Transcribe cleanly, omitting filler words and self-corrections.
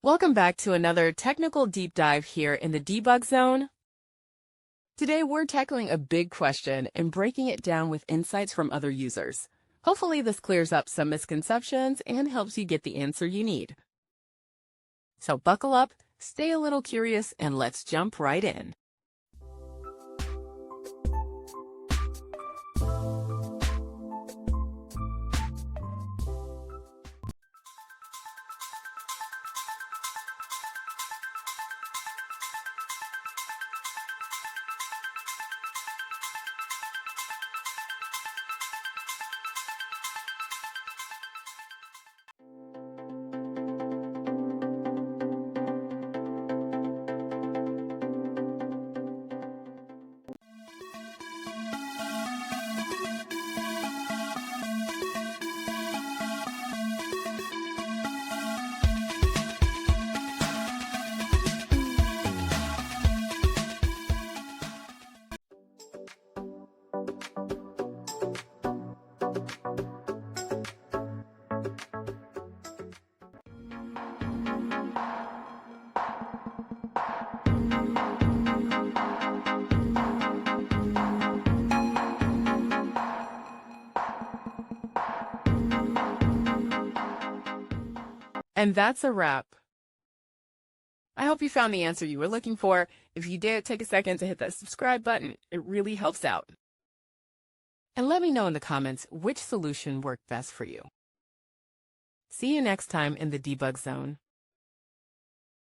Welcome back to another technical deep dive here in the debug zone. Today we're tackling a big question and breaking it down with insights from other users. Hopefully this clears up some misconceptions and helps you get the answer you need. So buckle up, stay a little curious, and let's jump right in. And that's a wrap. I hope you found the answer you were looking for. If you did, take a second to hit that subscribe button. It really helps out. And let me know in the comments which solution worked best for you. See you next time in the debug zone.